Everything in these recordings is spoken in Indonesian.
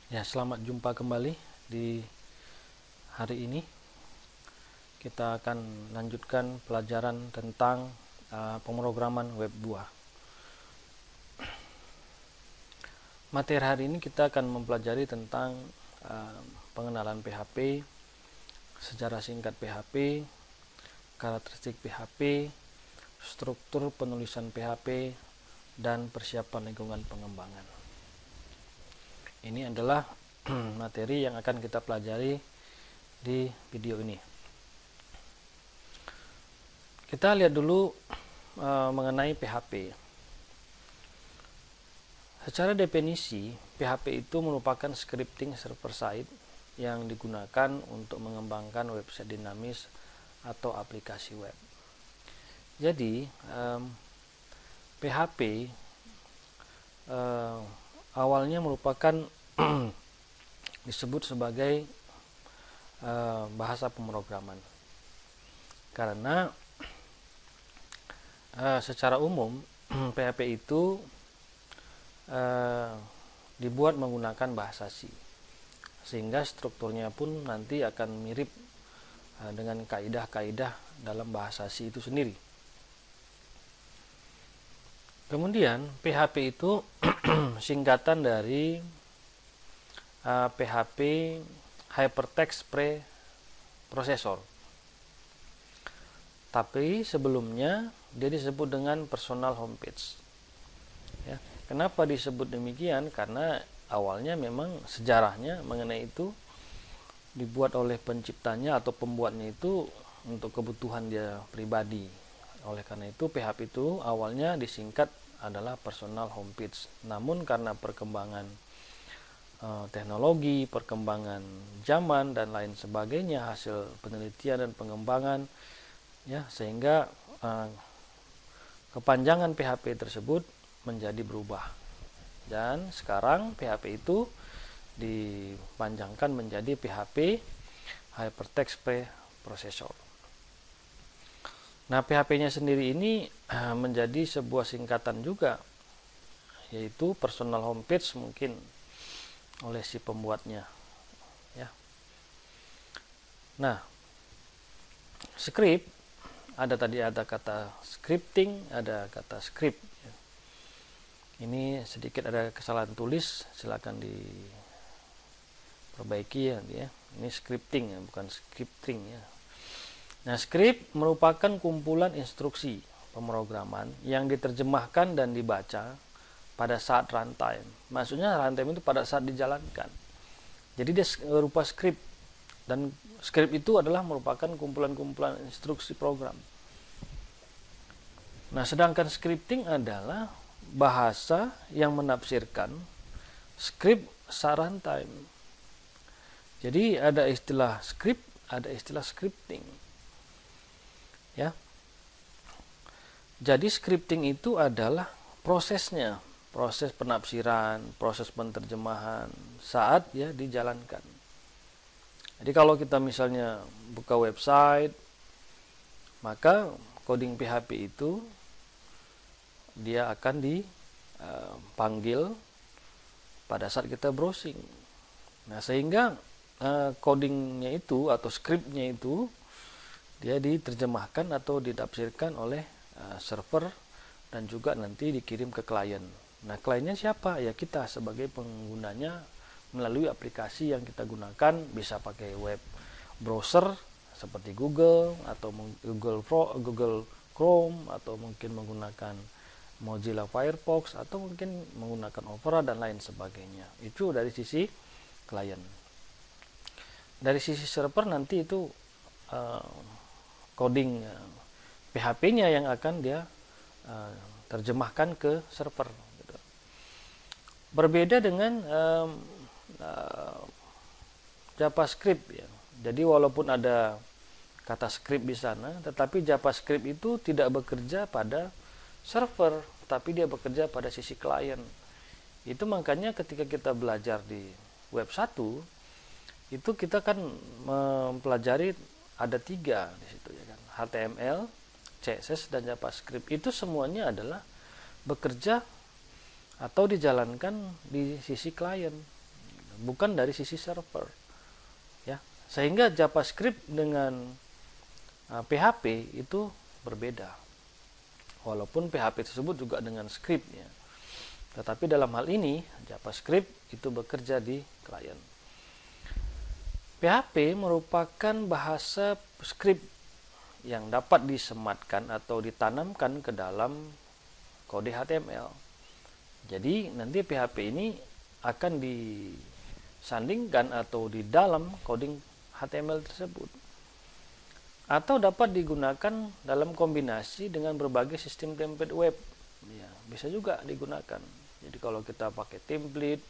Ya, selamat jumpa kembali di hari ini. Kita akan lanjutkan pelajaran tentang pemrograman web 2. Materi hari ini kita akan mempelajari tentang pengenalan PHP, sejarah singkat PHP, karakteristik PHP, struktur penulisan PHP, dan persiapan lingkungan pengembangan. Ini adalah materi yang akan kita pelajari di video ini. Kita lihat dulu mengenai PHP. Secara definisi, PHP itu merupakan scripting server side yang digunakan untuk mengembangkan website dinamis atau aplikasi web. Jadi, PHP awalnya merupakan disebut sebagai bahasa pemrograman, karena secara umum PHP itu dibuat menggunakan bahasa C, sehingga strukturnya pun nanti akan mirip dengan kaidah-kaidah dalam bahasa C itu sendiri. Kemudian PHP itu singkatan dari PHP Hypertext Preprocessor. Tapi sebelumnya dia disebut dengan personal homepage. Ya, kenapa disebut demikian? Karena awalnya memang sejarahnya mengenai itu dibuat oleh penciptanya atau pembuatnya itu untuk kebutuhan dia pribadi. Oleh karena itu PHP itu awalnya disingkat adalah personal homepage. Namun karena perkembangan teknologi, perkembangan zaman dan lain sebagainya, hasil penelitian dan pengembangan, ya, sehingga kepanjangan PHP tersebut menjadi berubah. Dan sekarang PHP itu dipanjangkan menjadi PHP Hypertext Preprocessor. Nah, PHP-nya sendiri ini menjadi sebuah singkatan juga, yaitu personal homepage mungkin oleh si pembuatnya. Ya. Nah, script ada kata scripting, ada kata script. Ini sedikit ada kesalahan tulis, silakan diperbaiki ya. Ini scripting ya, bukan scripting ya. Nah, script merupakan kumpulan instruksi pemrograman yang diterjemahkan dan dibaca pada saat runtime. Maksudnya runtime itu pada saat dijalankan. Jadi dia berupa script, dan script itu adalah merupakan kumpulan-kumpulan instruksi program. Nah, sedangkan scripting adalah bahasa yang menafsirkan script saat runtime. Jadi ada istilah script, ada istilah scripting. Ya. Jadi scripting itu adalah prosesnya, proses penafsiran, proses penerjemahan saat ya dijalankan. Jadi kalau kita misalnya buka website, maka coding PHP itu dia akan dipanggil pada saat kita browsing. Nah, sehingga codingnya itu atau scriptnya itu dia diterjemahkan atau ditafsirkan oleh server dan juga nanti dikirim ke klien. Nah, kliennya siapa? Ya kita sebagai penggunanya melalui aplikasi yang kita gunakan, bisa pakai web browser seperti Google atau Google Chrome, atau mungkin menggunakan Mozilla Firefox, atau mungkin menggunakan Opera dan lain sebagainya. Itu dari sisi klien. Dari sisi server nanti itu coding PHP-nya yang akan dia terjemahkan ke server. Gitu. Berbeda dengan JavaScript ya. Jadi walaupun ada kata script di sana, tetapi JavaScript itu tidak bekerja pada server, tapi dia bekerja pada sisi klien. Itu makanya ketika kita belajar di web 1, itu kita kan mempelajari ada 3 di situ ya kan. HTML, CSS dan JavaScript itu semuanya adalah bekerja atau dijalankan di sisi klien. bukan dari sisi server. Ya, sehingga JavaScript dengan PHP itu berbeda. Walaupun PHP tersebut juga dengan script ya. Tetapi dalam hal ini JavaScript itu bekerja di klien. PHP merupakan bahasa script yang dapat disematkan atau ditanamkan ke dalam kode HTML. Jadi nanti PHP ini akan disandingkan atau di dalam coding HTML tersebut. Atau dapat digunakan dalam kombinasi dengan berbagai sistem template web. Ya, bisa juga digunakan. Jadi kalau kita pakai template,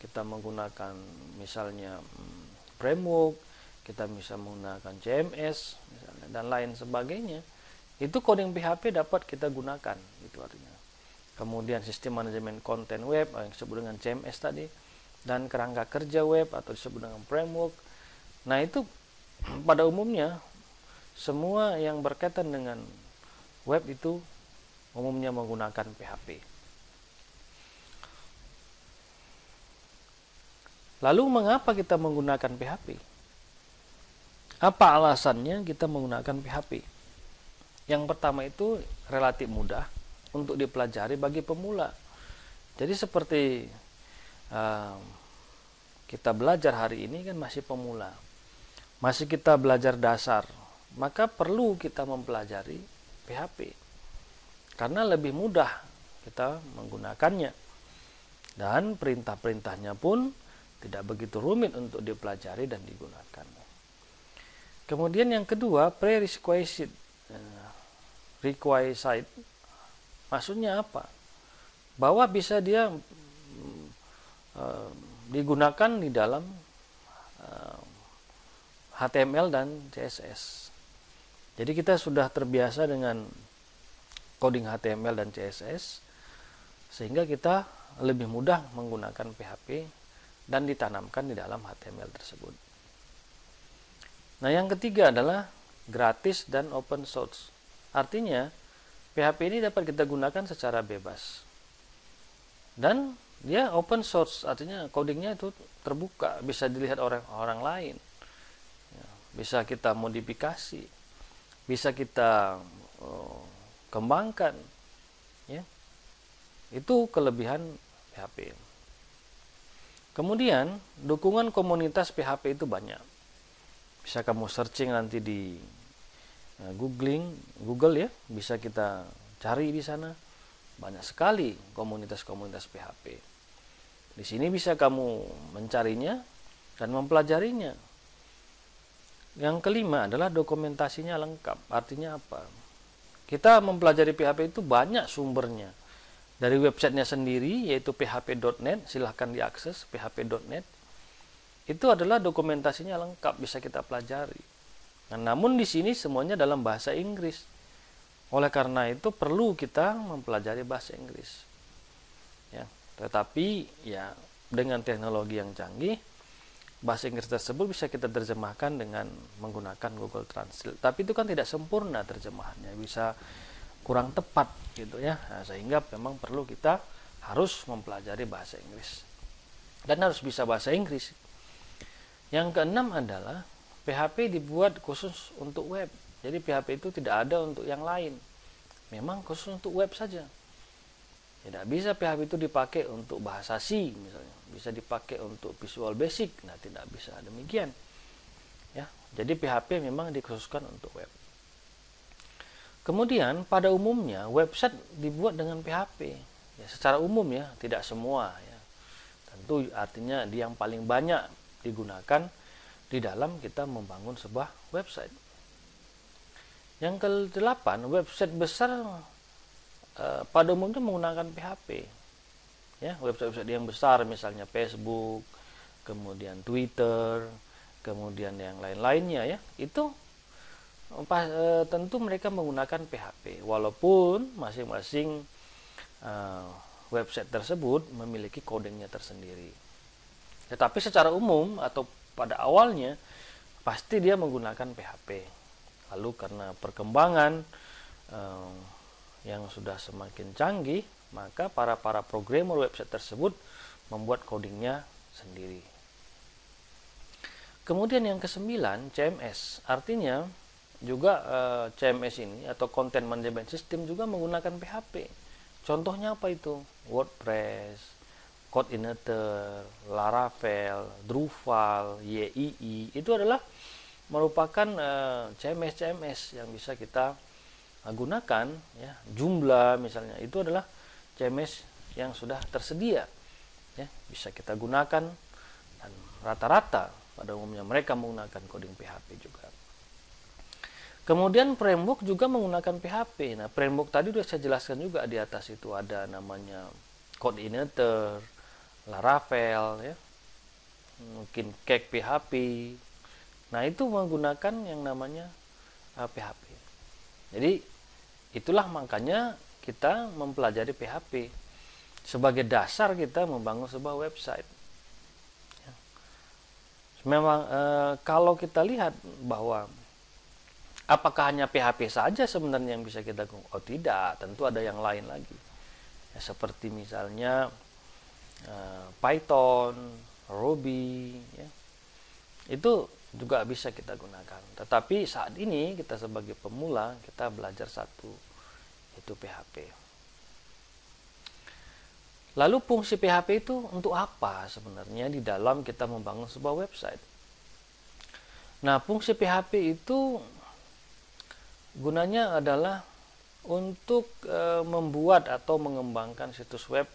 kita menggunakan misalnya framework, kita bisa menggunakan CMS misalnya, dan lain sebagainya, itu coding PHP dapat kita gunakan, itu artinya. Kemudian sistem manajemen konten web yang disebut dengan CMS tadi, dan kerangka kerja web atau disebut dengan framework. Nah itu pada umumnya semua yang berkaitan dengan web itu umumnya menggunakan PHP. Lalu mengapa kita menggunakan PHP? Apa alasannya kita menggunakan PHP? Yang pertama itu relatif mudah untuk dipelajari bagi pemula. Jadi seperti kita belajar hari ini kan masih pemula. Masih kita belajar dasar. Maka perlu kita mempelajari PHP. Karena lebih mudah kita menggunakannya. Dan perintah-perintahnya pun tidak begitu rumit untuk dipelajari dan digunakan. Kemudian yang kedua, prerequisite. Requisite maksudnya apa? Bahwa bisa dia digunakan di dalam HTML dan CSS. Jadi kita sudah terbiasa dengan coding HTML dan CSS sehingga kita lebih mudah menggunakan PHP dan ditanamkan di dalam HTML tersebut. Nah, yang ketiga adalah gratis dan open source. Artinya, PHP ini dapat kita gunakan secara bebas. Dan dia open source, artinya codingnya itu terbuka, bisa dilihat orang lain. Ya, bisa kita modifikasi, bisa kita kembangkan. Ya. Itu kelebihan PHP. Kemudian, dukungan komunitas PHP itu banyak. Bisa kamu searching nanti di Google ya, bisa kita cari di sana. Banyak sekali komunitas-komunitas PHP. Di sini bisa kamu mencarinya dan mempelajarinya. Yang kelima adalah dokumentasinya lengkap. Artinya apa? Kita mempelajari PHP itu banyak sumbernya. Dari websitenya sendiri, yaitu php.net, silahkan diakses php.net. Itu adalah dokumentasinya lengkap, bisa kita pelajari. Nah, namun di sini semuanya dalam bahasa Inggris. Oleh karena itu perlu kita mempelajari bahasa Inggris. Ya, tetapi ya dengan teknologi yang canggih, bahasa Inggris tersebut bisa kita terjemahkan dengan menggunakan Google Translate. Tapi itu kan tidak sempurna terjemahannya, bisa kurang tepat gitu ya. Nah, sehingga memang perlu kita harus mempelajari bahasa Inggris dan harus bisa bahasa Inggris. Yang keenam adalah PHP dibuat khusus untuk web. Jadi PHP itu tidak ada untuk yang lain. Memang khusus untuk web saja. Tidak bisa PHP itu dipakai untuk bahasa C misalnya. Bisa dipakai untuk Visual Basic. Nah, tidak bisa demikian. Ya, jadi PHP memang dikhususkan untuk web. Kemudian pada umumnya website dibuat dengan PHP. Ya, secara umum ya, tidak semua ya. Tentu artinya yang paling banyak digunakan di dalam kita membangun sebuah website. Yang ke-8, website besar pada umumnya menggunakan PHP. Ya, website-website yang besar misalnya Facebook, kemudian Twitter, kemudian yang lain-lainnya ya, itu tentu mereka menggunakan PHP, walaupun masing-masing website tersebut memiliki codingnya tersendiri. Tetapi secara umum atau pada awalnya pasti dia menggunakan PHP. Lalu karena perkembangan yang sudah semakin canggih, maka para programmer website tersebut membuat codingnya sendiri. Kemudian yang kesembilan, CMS. Artinya juga CMS ini atau Content Management System juga menggunakan PHP. Contohnya apa itu? WordPress, Codeinator, Laravel, Drupal, YII. Itu adalah merupakan CMS yang bisa kita gunakan, ya. Joomla misalnya, itu adalah CMS yang sudah tersedia, ya, bisa kita gunakan, dan rata-rata pada umumnya mereka menggunakan coding PHP juga. Kemudian framework juga menggunakan PHP. Nah, framework tadi sudah saya jelaskan juga di atas, itu ada namanya Codeinator, Laravel, ya, mungkin Cake PHP. Nah, itu menggunakan yang namanya PHP. Jadi itulah makanya kita mempelajari PHP sebagai dasar kita membangun sebuah website. Memang kalau kita lihat bahwa apakah hanya PHP saja sebenarnya yang bisa kita gunakan? Oh tidak, tentu ada yang lain lagi. Ya, seperti misalnya Python, Ruby, ya. Itu juga bisa kita gunakan. Tetapi saat ini kita sebagai pemula, kita belajar satu, yaitu PHP. Lalu fungsi PHP itu untuk apa sebenarnya di dalam kita membangun sebuah website? Nah, fungsi PHP itu gunanya adalah untuk membuat atau mengembangkan situs web,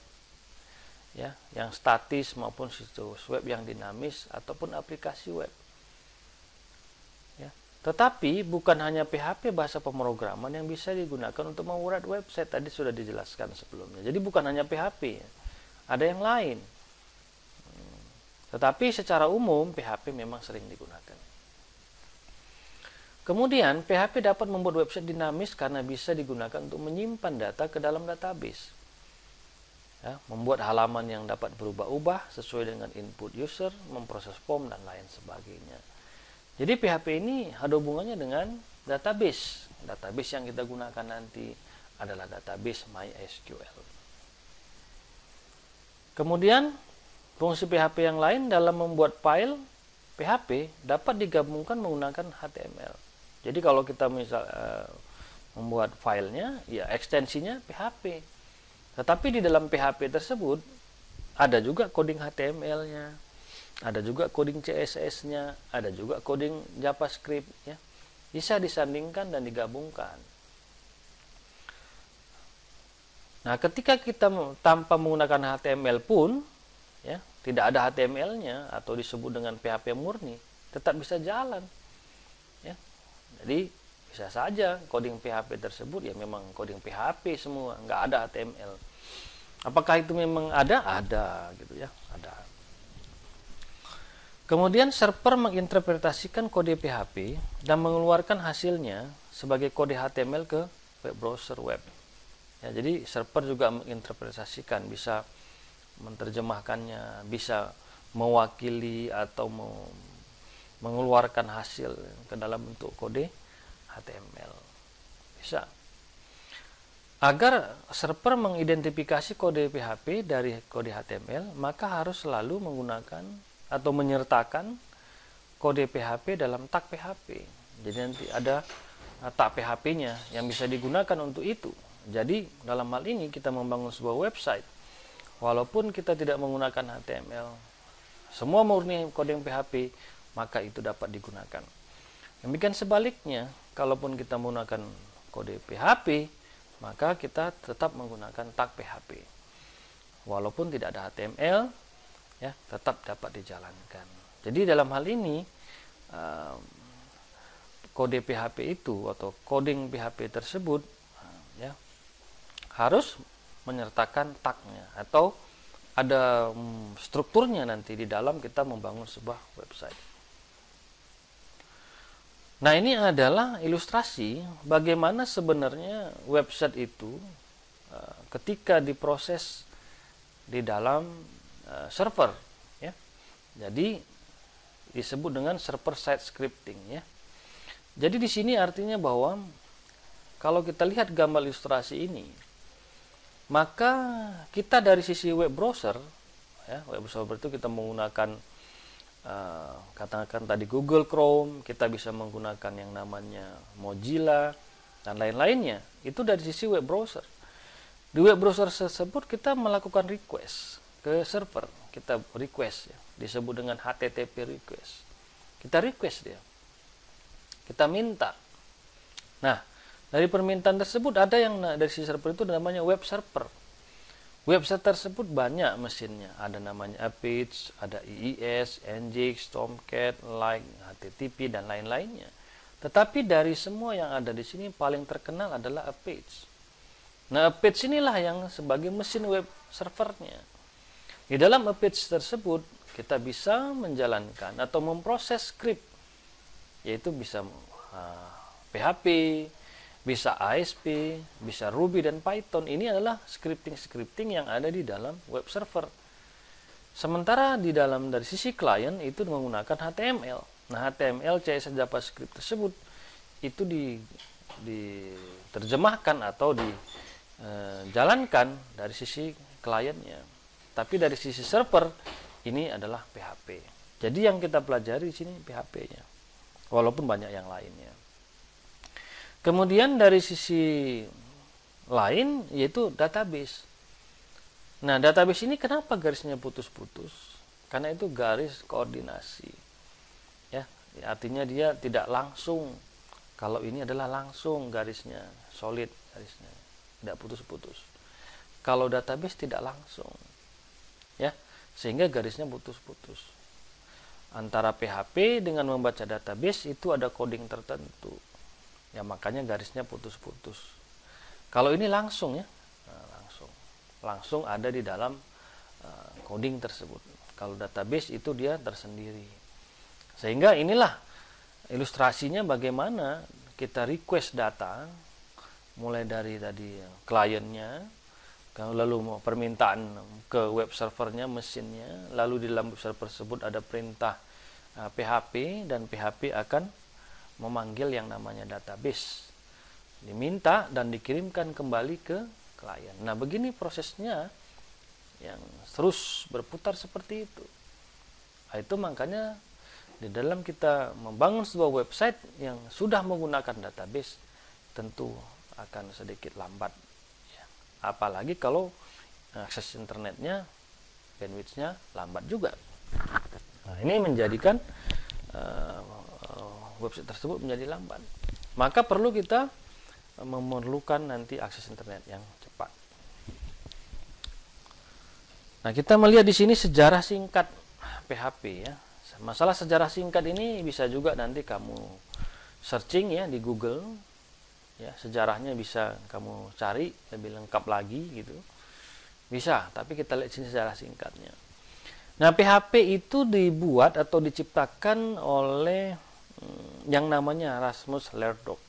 ya, yang statis maupun situs web yang dinamis ataupun aplikasi web. Ya. Tetapi bukan hanya PHP, bahasa pemrograman, yang bisa digunakan untuk membuat website, tadi sudah dijelaskan sebelumnya. Jadi bukan hanya PHP, ada yang lain. Tetapi secara umum PHP memang sering digunakan. Kemudian PHP dapat membuat website dinamis karena bisa digunakan untuk menyimpan data ke dalam database. Ya, membuat halaman yang dapat berubah-ubah sesuai dengan input user, memproses form, dan lain sebagainya. Jadi PHP ini ada hubungannya dengan database. Database yang kita gunakan nanti adalah database MySQL. Kemudian fungsi PHP yang lain dalam membuat file PHP dapat digabungkan menggunakan HTML. Jadi kalau kita membuat filenya, ya ekstensinya PHP. Tetapi di dalam PHP tersebut ada juga coding HTML-nya, ada juga coding CSS-nya, ada juga coding JavaScript, ya. Bisa disandingkan dan digabungkan. Nah, ketika kita tanpa menggunakan HTML pun, ya, tidak ada HTML-nya atau disebut dengan PHP murni, tetap bisa jalan. Ya. Jadi bisa saja coding PHP tersebut ya memang coding PHP semua, nggak ada HTML. Apakah itu memang ada? Ada, gitu ya, ada. Kemudian server menginterpretasikan kode PHP dan mengeluarkan hasilnya sebagai kode HTML ke web browser web. Ya, jadi server juga menginterpretasikan, bisa menerjemahkannya, bisa mewakili atau mengeluarkan hasil ke dalam bentuk kode HTML. Bisa. Agar server mengidentifikasi kode PHP dari kode HTML, maka harus selalu menggunakan atau menyertakan kode PHP dalam tag PHP. Jadi nanti ada tag PHP-nya yang bisa digunakan untuk itu. Jadi dalam hal ini kita membangun sebuah website, walaupun kita tidak menggunakan HTML, semua murni coding PHP, maka itu dapat digunakan. Demikian sebaliknya, kalaupun kita menggunakan kode PHP, maka kita tetap menggunakan tag PHP. Walaupun tidak ada HTML, ya, tetap dapat dijalankan. Jadi dalam hal ini, kode PHP itu atau coding PHP tersebut, ya, harus menyertakan tagnya atau ada strukturnya nanti di dalam kita membangun sebuah website. Nah, ini adalah ilustrasi bagaimana sebenarnya website itu ketika diproses di dalam server, ya. Jadi disebut dengan server side scripting, ya. Jadi di sini artinya bahwa kalau kita lihat gambar ilustrasi ini, maka kita dari sisi web browser, ya, web browser itu kita menggunakan katakan tadi Google Chrome, kita bisa menggunakan yang namanya Mozilla dan lain-lainnya. Itu dari sisi web browser. Di web browser tersebut kita melakukan request ke server, kita request ya, disebut dengan HTTP request. Kita request dia, kita minta. Nah, dari permintaan tersebut ada yang dari si server itu namanya web server. Website tersebut banyak mesinnya, ada namanya Apache, ada IIS, Nginx, Tomcat, Like, HTTP dan lain-lainnya. Tetapi dari semua yang ada di sini paling terkenal adalah Apache. Nah, Apache inilah yang sebagai mesin web servernya. Di dalam Apache tersebut kita bisa menjalankan atau memproses script, yaitu bisa PHP, bisa ASP, bisa Ruby dan Python. Ini adalah scripting yang ada di dalam web server. Sementara di dalam dari sisi klien itu menggunakan HTML. Nah, HTML, CSS, JavaScript tersebut itu diterjemahkan atau dijalankan dari sisi kliennya. Tapi dari sisi server ini adalah PHP. Jadi yang kita pelajari di sini PHP-nya. Walaupun banyak yang lainnya. Kemudian dari sisi lain yaitu database. Nah, database ini kenapa garisnya putus-putus? Karena itu garis koordinasi. Ya, artinya dia tidak langsung. Kalau ini adalah langsung garisnya, solid garisnya, tidak putus-putus. Kalau database tidak langsung. Ya, sehingga garisnya putus-putus. Antara PHP dengan membaca database itu ada coding tertentu. Ya, makanya garisnya putus-putus. Kalau ini langsung ya, langsung ada di dalam coding tersebut. Kalau database itu dia tersendiri. Sehingga inilah ilustrasinya bagaimana kita request data, mulai dari tadi kliennya, lalu permintaan ke web servernya, mesinnya, lalu di dalam web server tersebut ada perintah PHP dan PHP akan memanggil yang namanya database, diminta dan dikirimkan kembali ke klien. Nah, begini prosesnya yang terus berputar seperti itu. Nah, itu makanya di dalam kita membangun sebuah website yang sudah menggunakan database tentu akan sedikit lambat ya. Apalagi kalau akses internetnya, bandwidth-nya lambat juga. Nah, ini menjadikan website tersebut menjadi lambat. Maka perlu kita memerlukan nanti akses internet yang cepat. Nah, kita melihat di sini sejarah singkat PHP ya. Masalah sejarah singkat ini bisa juga nanti kamu searching ya di Google. Ya, sejarahnya bisa kamu cari lebih lengkap lagi gitu. Bisa, tapi kita lihat sini sejarah singkatnya. Nah, PHP itu dibuat atau diciptakan oleh yang namanya Rasmus Lerdorf.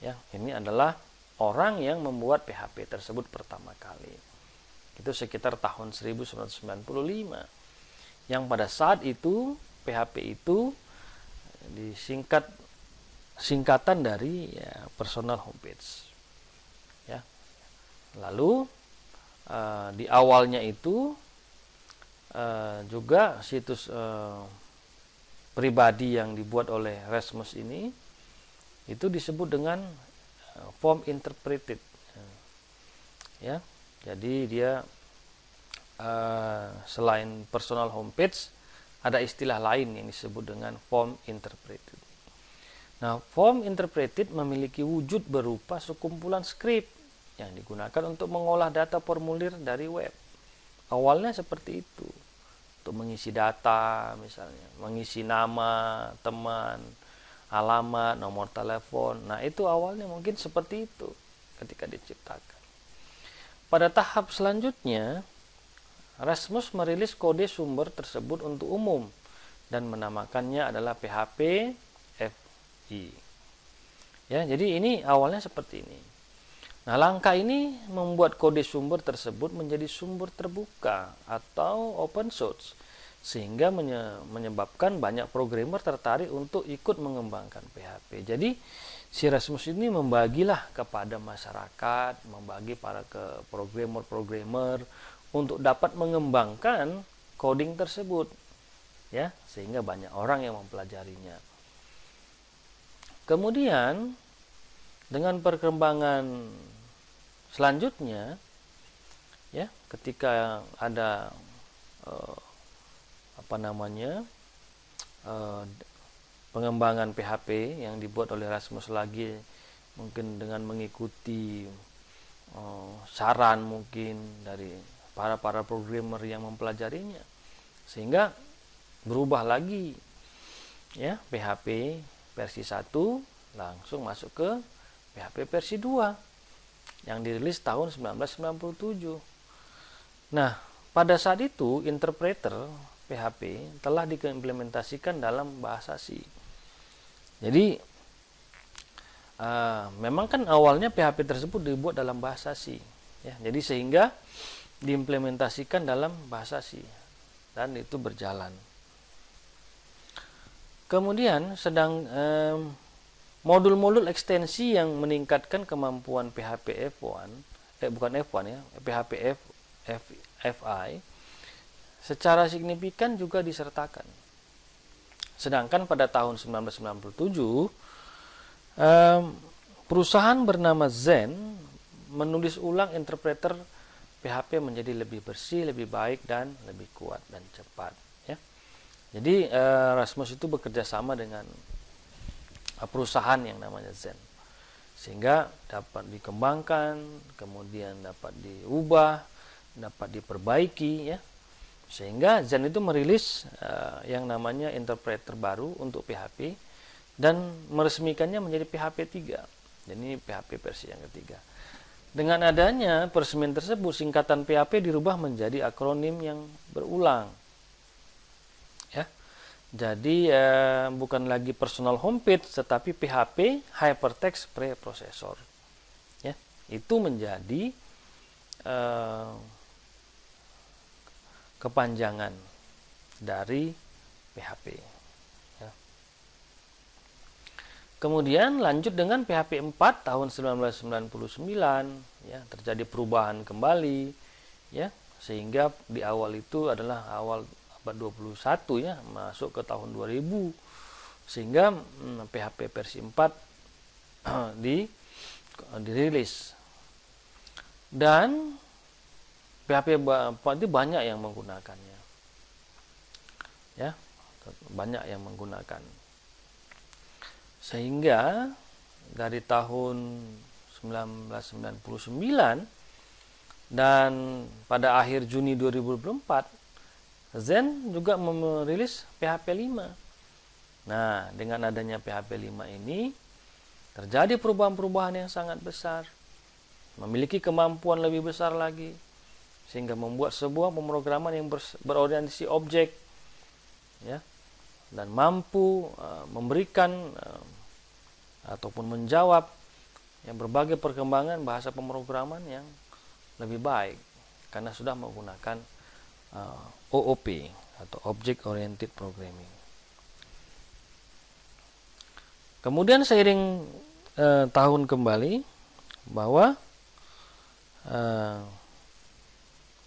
Ya, ini adalah orang yang membuat PHP tersebut pertama kali. Itu sekitar tahun 1995. Yang pada saat itu PHP itu singkatan dari ya, personal homepage. Ya. Lalu di awalnya itu juga situs pribadi yang dibuat oleh Rasmus ini itu disebut dengan form interpreted. Ya, jadi dia selain personal homepage ada istilah lain yang disebut dengan form interpreted. Nah, form interpreted memiliki wujud berupa sekumpulan skrip yang digunakan untuk mengolah data formulir dari web. Awalnya seperti itu. Untuk mengisi data misalnya, mengisi nama teman, alamat, nomor telepon. Nah, itu awalnya mungkin seperti itu ketika diciptakan. Pada tahap selanjutnya, Rasmus merilis kode sumber tersebut untuk umum dan menamakannya adalah PHP FI. Ya, jadi ini awalnya seperti ini. Nah, langkah ini membuat kode sumber tersebut menjadi sumber terbuka atau open source, sehingga menyebabkan banyak programmer tertarik untuk ikut mengembangkan PHP. Jadi, si Rasmus ini membagilah kepada masyarakat, membagi para programmer untuk dapat mengembangkan coding tersebut. ya, sehingga banyak orang yang mempelajarinya. Kemudian dengan perkembangan selanjutnya, ya, ketika ada pengembangan PHP yang dibuat oleh Rasmus lagi, mungkin dengan mengikuti saran mungkin dari para programmer yang mempelajarinya, sehingga berubah lagi, ya, PHP versi 1 langsung masuk ke PHP versi 2 yang dirilis tahun 1997. Nah, pada saat itu interpreter PHP telah diimplementasikan dalam bahasa C. Jadi memang kan awalnya PHP tersebut dibuat dalam bahasa C, ya. Jadi sehingga diimplementasikan dalam bahasa C dan itu berjalan. Kemudian modul-modul ekstensi yang meningkatkan kemampuan PHP F1, PHP FI secara signifikan juga disertakan. Sedangkan pada tahun 1997 perusahaan bernama Zen menulis ulang interpreter PHP menjadi lebih bersih, lebih baik, dan lebih kuat dan cepat, ya. Jadi Rasmus itu bekerja sama dengan perusahaan yang namanya Zen, sehingga dapat dikembangkan, kemudian dapat diubah, dapat diperbaiki, ya, sehingga Zen itu merilis yang namanya interpreter baru untuk PHP dan meresmikannya menjadi PHP 3. Jadi PHP versi yang ketiga. Dengan adanya peresmian tersebut, singkatan PHP dirubah menjadi akronim yang berulang, ya. Jadi bukan lagi personal homepage, tetapi PHP Hypertext Preprocessor, ya. Itu menjadi kepanjangan dari PHP, ya. Kemudian lanjut dengan PHP 4 tahun 1999, ya, terjadi perubahan kembali, ya, sehingga di awal itu adalah awal abad 21, ya, masuk ke tahun 2000, sehingga PHP versi 4 dirilis. Dan PHP 4 itu banyak yang menggunakannya, ya, banyak yang menggunakan, sehingga dari tahun 1999 dan pada akhir Juni 2024 Zen juga merilis PHP 5. Nah, dengan adanya PHP 5 ini terjadi perubahan-perubahan yang sangat besar, memiliki kemampuan lebih besar lagi, sehingga membuat sebuah pemrograman yang berorientasi objek, ya, dan mampu memberikan ataupun menjawab yang berbagai perkembangan bahasa pemrograman yang lebih baik karena sudah menggunakan OOP atau Object Oriented Programming. Kemudian seiring tahun kembali bahwa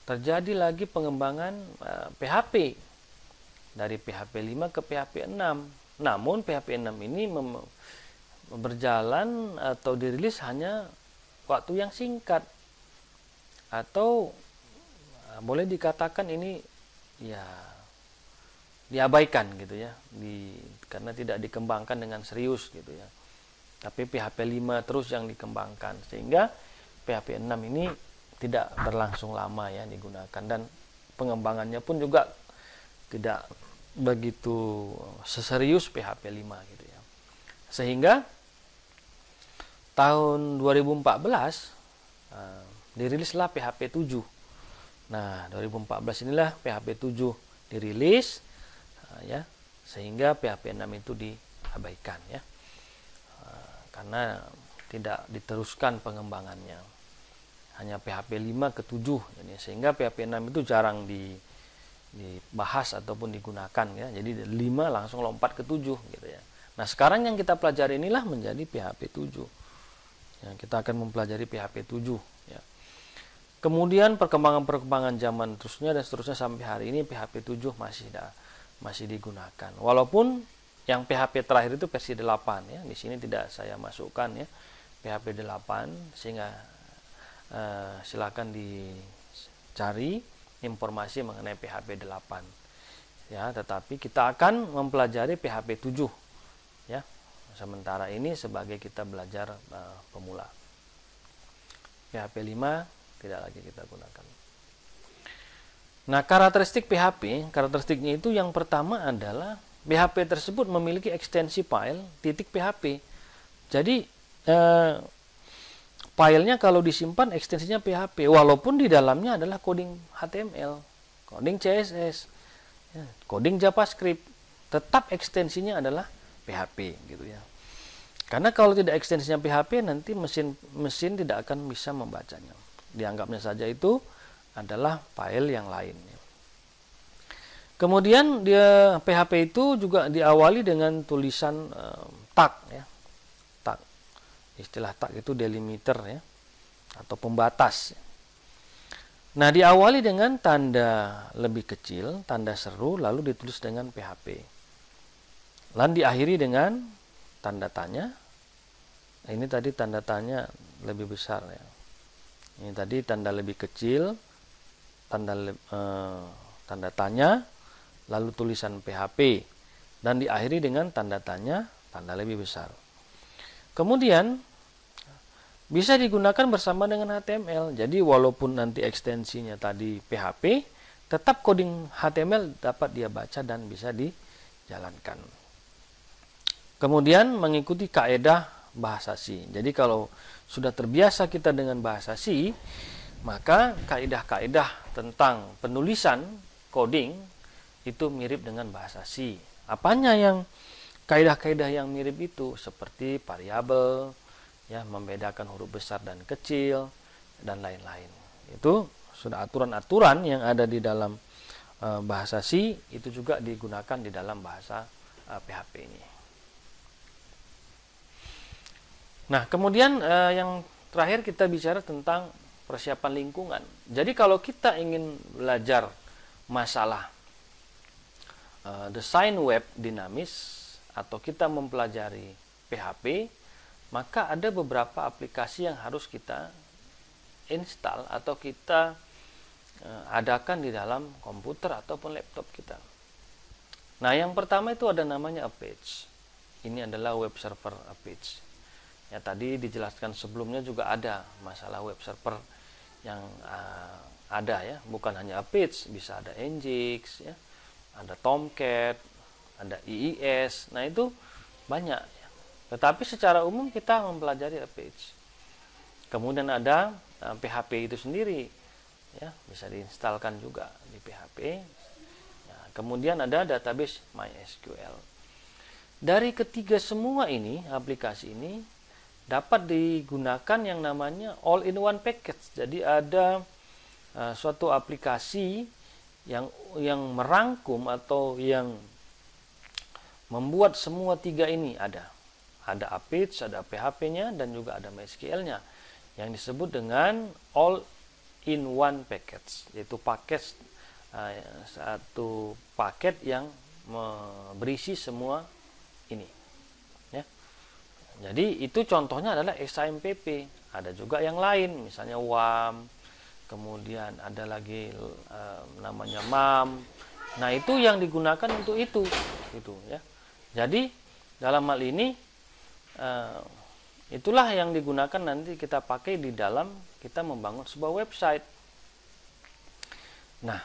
terjadi lagi pengembangan PHP dari PHP 5 ke PHP 6. Namun PHP 6 ini berjalan atau dirilis hanya waktu yang singkat, atau boleh dikatakan ini, ya, diabaikan gitu, ya, karena tidak dikembangkan dengan serius gitu, ya. Tapi PHP 5 terus yang dikembangkan, sehingga PHP 6 ini tidak berlangsung lama, ya, digunakan, dan pengembangannya pun juga tidak begitu seserius PHP 5 gitu, ya. Sehingga tahun 2014 dirilislah PHP 7. Nah, 2014 inilah PHP 7 dirilis, ya, sehingga PHP 6 itu diabaikan, ya, karena tidak diteruskan pengembangannya. Hanya PHP 5 ke 7, jadi sehingga PHP 6 itu jarang dibahas ataupun digunakan, ya. Jadi 5 langsung lompat ke 7 gitu, ya. Nah, sekarang yang kita pelajari inilah menjadi PHP 7. Ya, kita akan mempelajari PHP 7, ya. Kemudian perkembangan zaman terusnya dan seterusnya sampai hari ini PHP 7 masih masih digunakan. Walaupun yang PHP terakhir itu versi 8 ya. Di sini tidak saya masukkan ya PHP 8, sehingga silakan dicari informasi mengenai PHP 8 ya. Tetapi kita akan mempelajari PHP 7 ya. Sementara ini sebagai kita belajar pemula. PHP 5 tidak lagi kita gunakan. Nah, karakteristik PHP, karakteristiknya itu yang pertama adalah PHP tersebut memiliki ekstensi file .php. Jadi filenya kalau disimpan ekstensinya PHP, walaupun di dalamnya adalah coding HTML, coding CSS, ya, coding JavaScript, tetap ekstensinya adalah PHP gitu ya. Karena kalau tidak ekstensinya PHP, nanti mesin tidak akan bisa membacanya. Dianggapnya saja itu adalah file yang lain. Kemudian dia PHP itu juga diawali dengan tulisan tag ya. Tag. Istilah tag itu delimiter ya, atau pembatas. Nah, diawali dengan tanda lebih kecil, tanda seru, lalu ditulis dengan PHP. Lalu diakhiri dengan tanda tanya. Nah, ini tadi tanda tanya lebih besar ya. Ini tadi tanda lebih kecil, tanda tanya, lalu tulisan PHP, dan diakhiri dengan tanda tanya, tanda lebih besar. Kemudian bisa digunakan bersama dengan HTML. Jadi walaupun nanti ekstensinya tadi PHP, tetap coding HTML dapat dia baca dan bisa dijalankan. Kemudian mengikuti kaedah bahasa C. Jadi kalau sudah terbiasa kita dengan bahasa C, maka kaedah-kaedah tentang penulisan coding itu mirip dengan bahasa C. Apanya yang kaedah-kaedah yang mirip itu? Seperti variabel, ya, membedakan huruf besar dan kecil, dan lain-lain. Itu sudah aturan-aturan yang ada di dalam bahasa C, itu juga digunakan di dalam bahasa PHP ini. Nah, kemudian yang terakhir kita bicara tentang persiapan lingkungan. Jadi kalau kita ingin belajar masalah desain web dinamis, atau kita mempelajari PHP, maka ada beberapa aplikasi yang harus kita install atau kita adakan di dalam komputer ataupun laptop kita. Nah, yang pertama itu ada namanya Apache. Ini adalah web server Apache. Ya, tadi dijelaskan sebelumnya juga ada masalah web server yang ada ya, bukan hanya Apache, bisa ada Nginx ya, ada Tomcat, ada IIS. Nah, itu banyak ya. Tetapi secara umum kita mempelajari Apache. Kemudian ada PHP itu sendiri ya, bisa diinstalkan juga di PHP. Ya, kemudian ada database MySQL. Dari ketiga semua ini, aplikasi ini dapat digunakan yang namanya all-in-one package. Jadi ada suatu aplikasi yang merangkum atau yang membuat semua tiga ini ada. Ada Apache, ada PHP-nya, dan juga ada MySQL-nya, yang disebut dengan all-in-one package, yaitu satu paket yang berisi semua ini. Ya. Jadi itu contohnya adalah XAMPP. Ada juga yang lain, misalnya WAM, kemudian ada lagi namanya MAM. Nah, itu yang digunakan untuk itu, gitu ya. Jadi dalam hal ini itulah yang digunakan nanti kita pakai di dalam kita membangun sebuah website. Nah,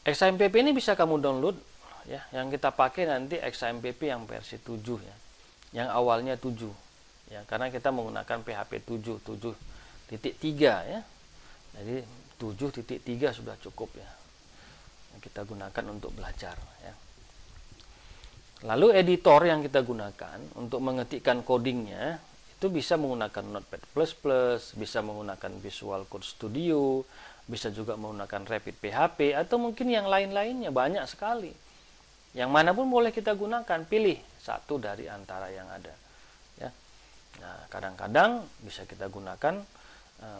XAMPP ini bisa kamu download ya. Yang kita pakai nanti XAMPP yang versi 7 ya. Yang awalnya 7 ya, karena kita menggunakan PHP 7.3 ya. Jadi 7.3 sudah cukup ya, yang kita gunakan untuk belajar ya. Lalu editor yang kita gunakan untuk mengetikkan codingnya itu bisa menggunakan Notepad++, bisa menggunakan Visual Code Studio, bisa juga menggunakan Rapid PHP, atau mungkin yang lain-lainnya, banyak sekali. Yang mana pun boleh kita gunakan, pilih satu dari antara yang ada ya. Nah, kadang-kadang bisa kita gunakan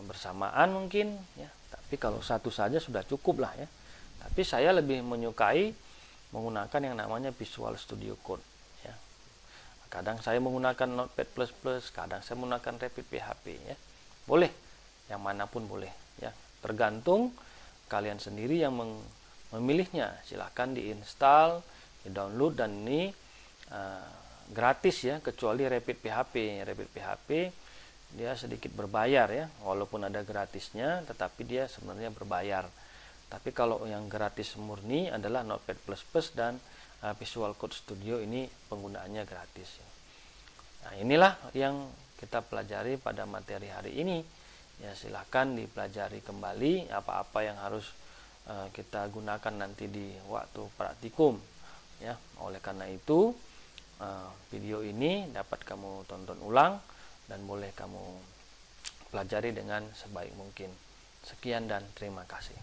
bersamaan mungkin ya, tapi kalau satu saja sudah cukup lah ya. Tapi saya lebih menyukai menggunakan yang namanya Visual Studio Code ya. Kadang saya menggunakan Notepad++, kadang saya menggunakan Rapid PHP ya. Boleh, yang manapun boleh ya. Tergantung kalian sendiri yang memilihnya. Silahkan diinstal, di-download, dan ini gratis ya, kecuali Rapid PHP. Rapid PHP dia sedikit berbayar ya, walaupun ada gratisnya, tetapi dia sebenarnya berbayar. Tapi kalau yang gratis murni adalah Notepad++ dan Visual Code Studio, ini penggunaannya gratis ya. Nah, inilah yang kita pelajari pada materi hari ini ya. Silahkan dipelajari kembali apa-apa yang harus kita gunakan nanti di waktu praktikum ya. Oleh karena itu video ini dapat kamu tonton ulang dan boleh kamu pelajari dengan sebaik mungkin. Sekian dan terima kasih.